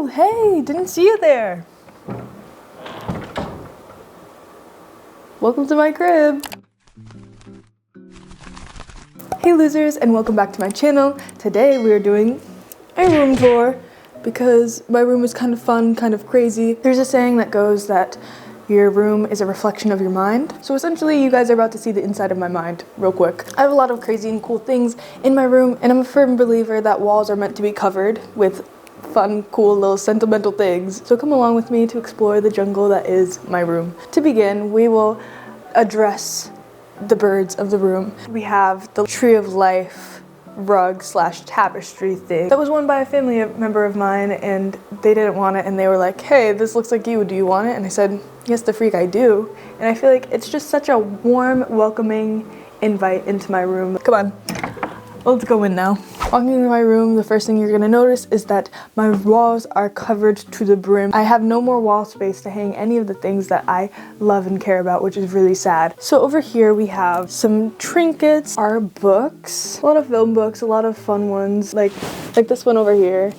Oh, hey, didn't see you there. Welcome to my crib. Hey losers, and welcome back to my channel. Today we are doing a room tour because my room is kind of fun, kind of crazy. There's a saying that goes that your room is a reflection of your mind. So essentially you guys are about to see the inside of my mind real quick. I have a lot of crazy and cool things in my room, and I'm a firm believer that walls are meant to be covered with fun, cool, little sentimental things. So come along with me to explore the jungle that is my room. To begin, we will address the birds of the room. We have the Tree of Life rug slash tapestry thing that was won by a family member of mine, and they didn't want it, and they were like, hey, this looks like you, do you want it? And I said, yes, the freak, I do. And I feel like it's just such a warm, welcoming invite into my room. Come on, let's go in now. Walking into my room, the first thing you're gonna notice is that my walls are covered to the brim. I have no more wall space to hang any of the things that I love and care about, which is really sad. So over here we have some trinkets, our books, a lot of film books, a lot of fun ones, like this one over here.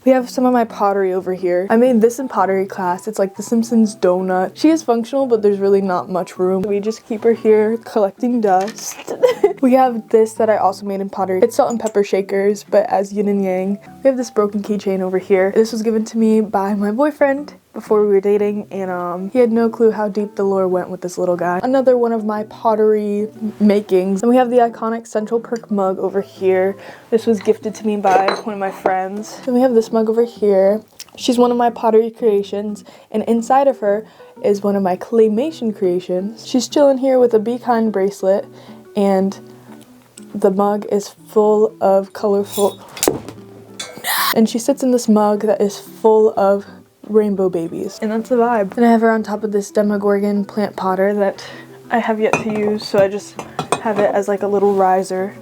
We have some of my pottery over here. I made this in pottery class. It's like the Simpsons donut. She is functional, but there's really not much room. We just keep her here collecting dust. We have this that I also made in pottery. It's salt and pepper shakers, but as yin and yang. We have this broken keychain over here. This was given to me by my boyfriend before we were dating, and he had no clue how deep the lore went with this little guy. Another one of my pottery makings. And we have the iconic Central Perk mug over here. This was gifted to me by one of my friends. Then we have this mug over here. She's one of my pottery creations, and inside of her is one of my claymation creations. She's chilling here with a Be Kind bracelet, and the mug is full of colorful, and she sits in this mug that is full of rainbow babies, and that's the vibe. And I have her on top of this Demogorgon plant potter that I have yet to use, so I just have it as like a little riser.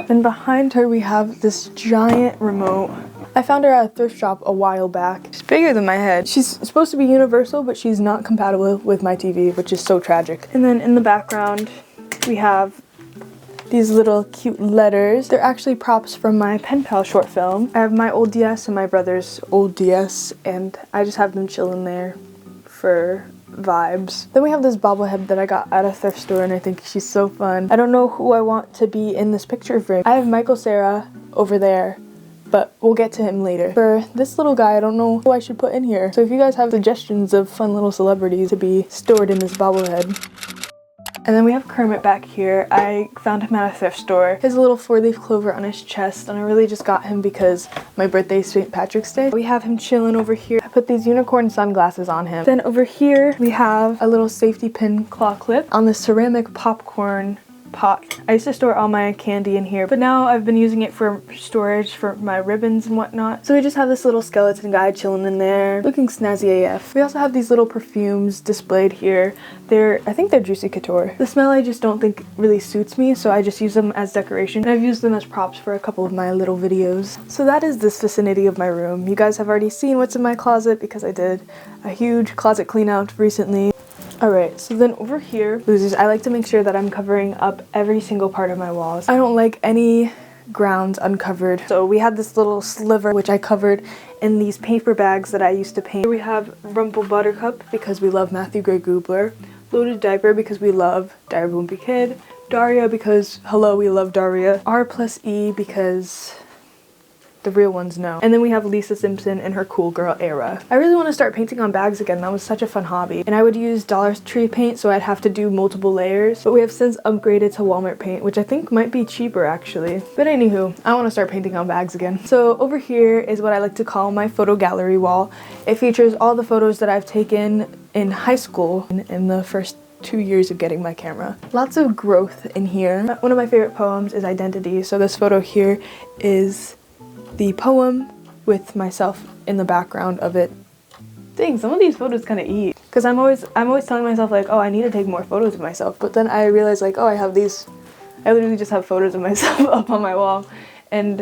Then behind her we have this giant remote. I found her at a thrift shop a while back. She's bigger than my head. She's supposed to be universal, but she's not compatible with my TV, which is so tragic. And then in the background we have these little cute letters. They're actually props from my pen pal short film. I have my old DS and my brother's old DS, and I just have them chilling there for vibes. Then we have this bobblehead that I got at a thrift store, and I think she's so fun. I don't know who I want to be in this picture frame. I have Michael Cera over there, but we'll get to him later. For this little guy, I don't know who I should put in here. So if you guys have suggestions of fun little celebrities to be stored in this bobblehead. And then we have Kermit back here. I found him at a thrift store. He has a little 4-leaf clover on his chest, and I really just got him because my birthday is St. Patrick's Day. We have him chilling over here. I put these unicorn sunglasses on him. Then over here we have a little safety pin claw clip on the ceramic popcorn pot. I used to store all my candy in here, but now I've been using it for storage for my ribbons and whatnot. So we just have this little skeleton guy chilling in there, looking snazzy AF. We also have these little perfumes displayed here. I think they're Juicy Couture. The smell I just don't think really suits me, so I just use them as decoration. And I've used them as props for a couple of my little videos. So that is this vicinity of my room. You guys have already seen what's in my closet because I did a huge closet clean out recently. Alright, so then over here, losers, I like to make sure that I'm covering up every single part of my walls. I don't like any grounds uncovered. So we had this little sliver which I covered in these paper bags that I used to paint. Here we have Rumple Buttercup because we love Matthew Gray Goobler, Loaded Diaper because we love Diary of a Wimpy Kid, Daria because, hello, we love Daria, R+E because the real ones know. And then we have Lisa Simpson in her cool girl era. I really want to start painting on bags again. That was such a fun hobby. And I would use Dollar Tree paint, so I'd have to do multiple layers. But we have since upgraded to Walmart paint, which I think might be cheaper actually. But anywho, I want to start painting on bags again. So over here is what I like to call my photo gallery wall. It features all the photos that I've taken in high school in the first 2 years of getting my camera. Lots of growth in here. One of my favorite poems is Identity. So this photo here is the poem with myself in the background of it. Dang, some of these photos kind of eat. Because I'm always telling myself like, oh, I need to take more photos of myself. But then I realize like, oh, I literally just have photos of myself up on my wall. And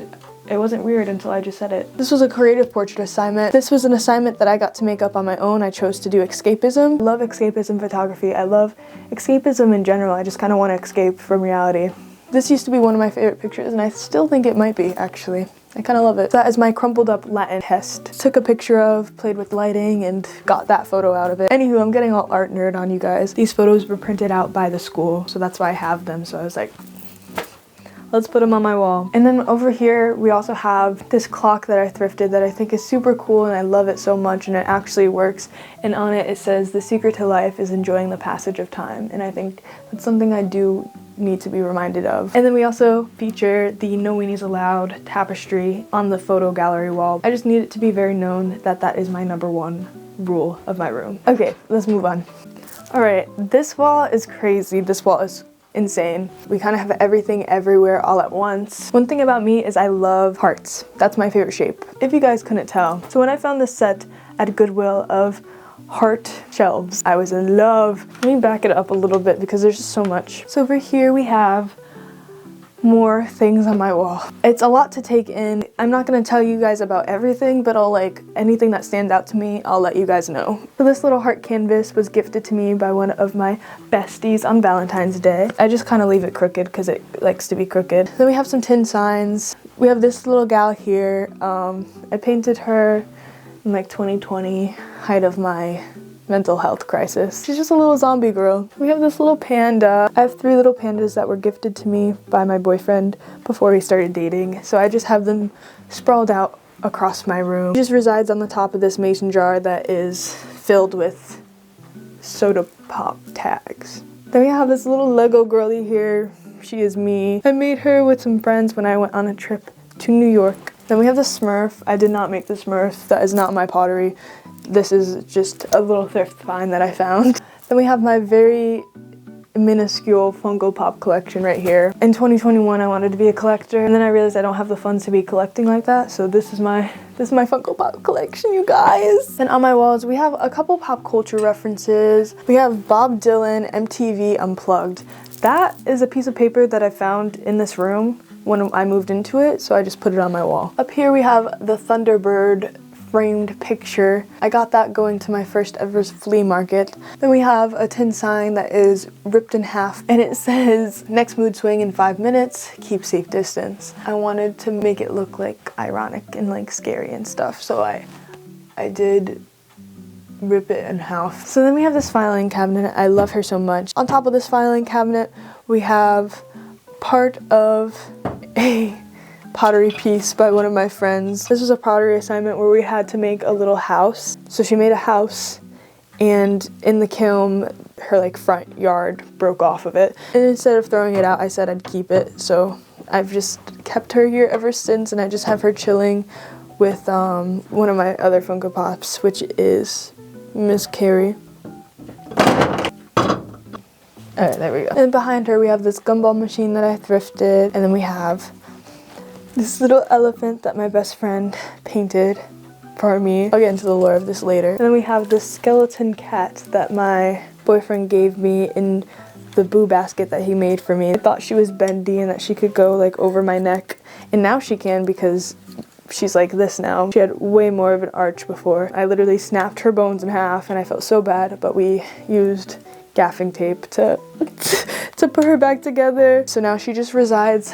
it wasn't weird until I just said it. This was a creative portrait assignment. This was an assignment that I got to make up on my own. I chose to do escapism. I love escapism photography. I love escapism in general. I just kind of want to escape from reality. This used to be one of my favorite pictures, and I still think it might be, actually. I kind of love it. That is my crumpled up Latin test. Took a picture of, played with lighting, and got that photo out of it. Anywho, I'm getting all art nerd on you guys. These photos were printed out by the school, so that's why I have them. So I was like, let's put them on my wall. And then over here, we also have this clock that I thrifted that I think is super cool, and I love it so much, and it actually works. And on it, it says, "The secret to life is enjoying the passage of time." And I think that's something I do need to be reminded of. And then we also feature the No Weenies Allowed tapestry on the photo gallery wall. I just need it to be very known that that is my #1 rule of my room. Okay, let's move on. All right, this wall is crazy. This wall is insane. We kind of have everything everywhere all at once. One thing about me is I love hearts. That's my favorite shape, if you guys couldn't tell. So when I found this set at Goodwill of heart shelves, I was in love. Let me back it up a little bit because there's just so much. So over here we have more things on my wall. It's a lot to take in. I'm not gonna tell you guys about everything, but I'll anything that stands out to me, I'll let you guys know. So this little heart canvas was gifted to me by one of my besties on Valentine's Day. I just kind of leave it crooked because it likes to be crooked. Then we have some tin signs. We have this little gal here. I painted her in 2020, height of my mental health crisis. She's just a little zombie girl. We have this little panda. I have 3 little pandas that were gifted to me by my boyfriend before we started dating, so I just have them sprawled out across my room. She just resides on the top of this mason jar that is filled with soda pop tags. Then we have this little Lego girly here. She is me. I made her with some friends when I went on a trip to New York. Then we have the Smurf. I did not make the Smurf. That is not my pottery. This is just a little thrift find that I found. Then we have my very minuscule Funko Pop collection right here. In 2021, I wanted to be a collector, and then I realized I don't have the funds to be collecting like that, so this is my Funko Pop collection, you guys. And on my walls, we have a couple pop culture references. We have Bob Dylan, MTV Unplugged. That is a piece of paper that I found in this room when I moved into it, so I just put it on my wall. Up here we have the Thunderbird framed picture. I got that going to my first ever flea market. Then we have a tin sign that is ripped in half, and it says, "Next mood swing in 5 minutes, keep safe distance." I wanted to make it look ironic and scary and stuff, so I did rip it in half. So then we have this filing cabinet. I love her so much. On top of this filing cabinet, we have part of a pottery piece by one of my friends. This was a pottery assignment where we had to make a little house. So she made a house, and in the kiln, her front yard broke off of it. And instead of throwing it out, I said I'd keep it. So I've just kept her here ever since, and I just have her chilling with one of my other Funko Pops, which is Miss Carrie. Alright, there we go. And behind her we have this gumball machine that I thrifted, and then we have this little elephant that my best friend painted for me. I'll get into the lore of this later. And then we have this skeleton cat that my boyfriend gave me in the boo basket that he made for me. I thought she was bendy and that she could go over my neck, and now she can because she's like this now. She had way more of an arch before. I literally snapped her bones in half and I felt so bad, but we used gaffing tape to put her back together. So now she just resides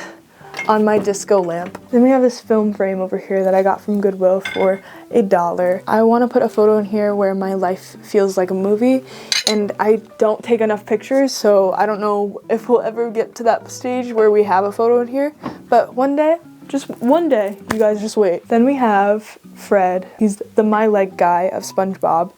on my disco lamp. Then we have this film frame over here that I got from Goodwill for $1. I want to put a photo in here where my life feels like a movie, and I don't take enough pictures, so I don't know if we'll ever get to that stage where we have a photo in here, but one day, just one day, you guys just wait. Then we have Fred. He's the My Leg guy of SpongeBob,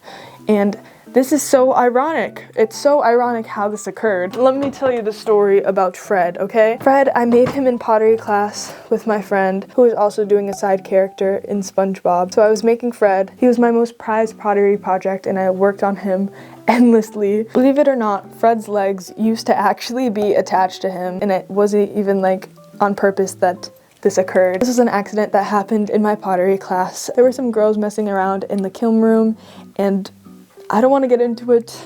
and this is so ironic. It's so ironic how this occurred. Let me tell you the story about Fred, okay? Fred, I made him in pottery class with my friend who was also doing a side character in SpongeBob. So I was making Fred. He was my most prized pottery project, and I worked on him endlessly. Believe it or not, Fred's legs used to actually be attached to him, and it wasn't even on purpose that this occurred. This was an accident that happened in my pottery class. There were some girls messing around in the kiln room, and I don't want to get into it,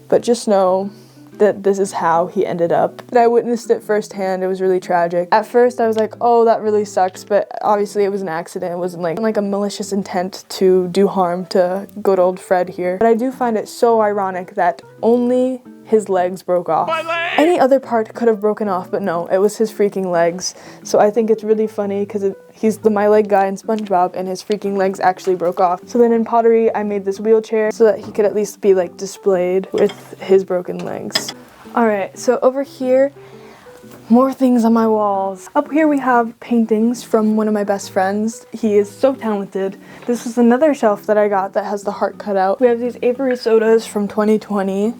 but just know that this is how he ended up. But I witnessed it firsthand. It was really tragic. At first I was like, oh, that really sucks, but obviously it was an accident. It wasn't like a malicious intent to do harm to good old Fred here. But I do find it so ironic that only his legs broke off. Any other part could have broken off, but no, it was his freaking legs. So I think it's really funny because he's the My Leg guy in SpongeBob and his freaking legs actually broke off. So then in pottery, I made this wheelchair so that he could at least be like displayed with his broken legs. Alright, so over here, more things on my walls. Up here we have paintings from one of my best friends. He is so talented. This is another shelf that I got that has the heart cut out. We have these Avery sodas from 2020.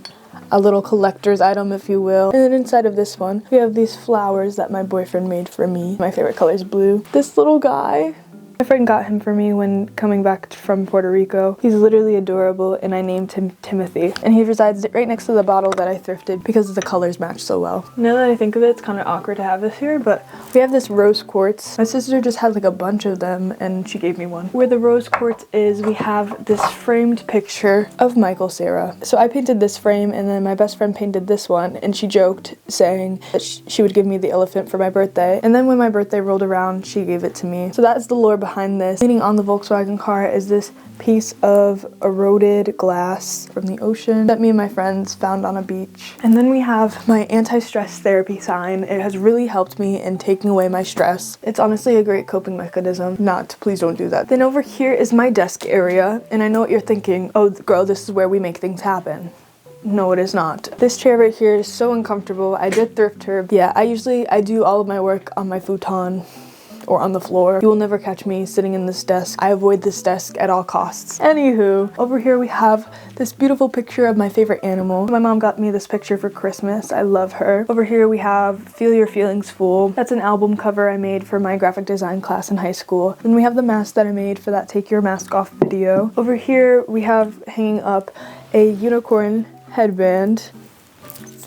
A little collector's item, if you will. And then inside of this one, we have these flowers that my boyfriend made for me. My favorite color is blue. This little guy, my friend got him for me when coming back from Puerto Rico. He's literally adorable, and I named him Timothy. And he resides right next to the bottle that I thrifted because the colors match so well. Now that I think of it, it's kind of awkward to have this here, but we have this rose quartz. My sister just had like a bunch of them, and she gave me one. Where the rose quartz is, we have this framed picture of Michael Cera. So I painted this frame, and then my best friend painted this one, and she joked saying that she would give me the elephant for my birthday. And then when my birthday rolled around, she gave it to me. So that's the lore behind this. Leaning on the Volkswagen car is this piece of eroded glass from the ocean that me and my friends found on a beach. And then we have my anti-stress therapy sign. It has really helped me in taking away my stress. It's honestly a great coping mechanism. Please don't do that. Then over here is my desk area, and I know what you're thinking. Oh girl, this is where we make things happen. No, it is not. This chair right here is so uncomfortable. I did thrift her. Yeah, I do all of my work on my futon or on the floor. You will never catch me sitting in this desk. I avoid this desk at all costs. Anywho, over here we have this beautiful picture of my favorite animal. My mom got me this picture for Christmas. I love her. Over here we have Feel Your Feelings Fool. That's an album cover I made for my graphic design class in high school. Then we have the mask that I made for that Take Your Mask Off video. Over here we have hanging up a unicorn headband.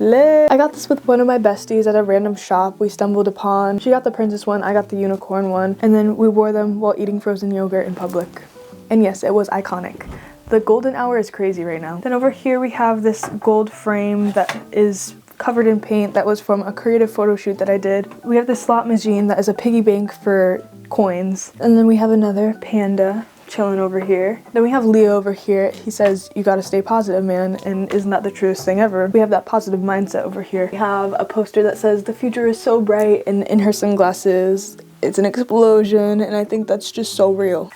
I got this with one of my besties at a random shop we stumbled upon. She got the princess one, I got the unicorn one, and then we wore them while eating frozen yogurt in public. And yes, it was iconic. The golden hour is crazy right now. Then over here we have this gold frame that is covered in paint that was from a creative photo shoot that I did. We have this slot machine that is a piggy bank for coins. And then we have another panda chilling over here. Then we have Leo over here. He says, you gotta stay positive, man, and isn't that the truest thing ever? We have that positive mindset over here. We have a poster that says, the future is so bright, and in her sunglasses, it's an explosion, and I think that's just so real.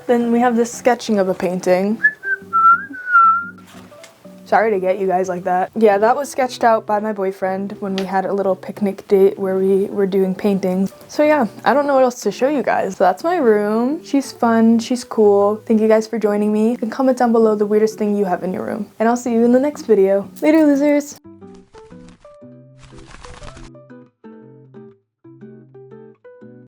Then we have this sketching of a painting. Sorry to get you guys like that. Yeah, that was sketched out by my boyfriend when we had a little picnic date where we were doing paintings. So yeah, I don't know what else to show you guys. So that's my room. She's fun, she's cool. Thank you guys for joining me. And comment down below the weirdest thing you have in your room. And I'll see you in the next video. Later, losers!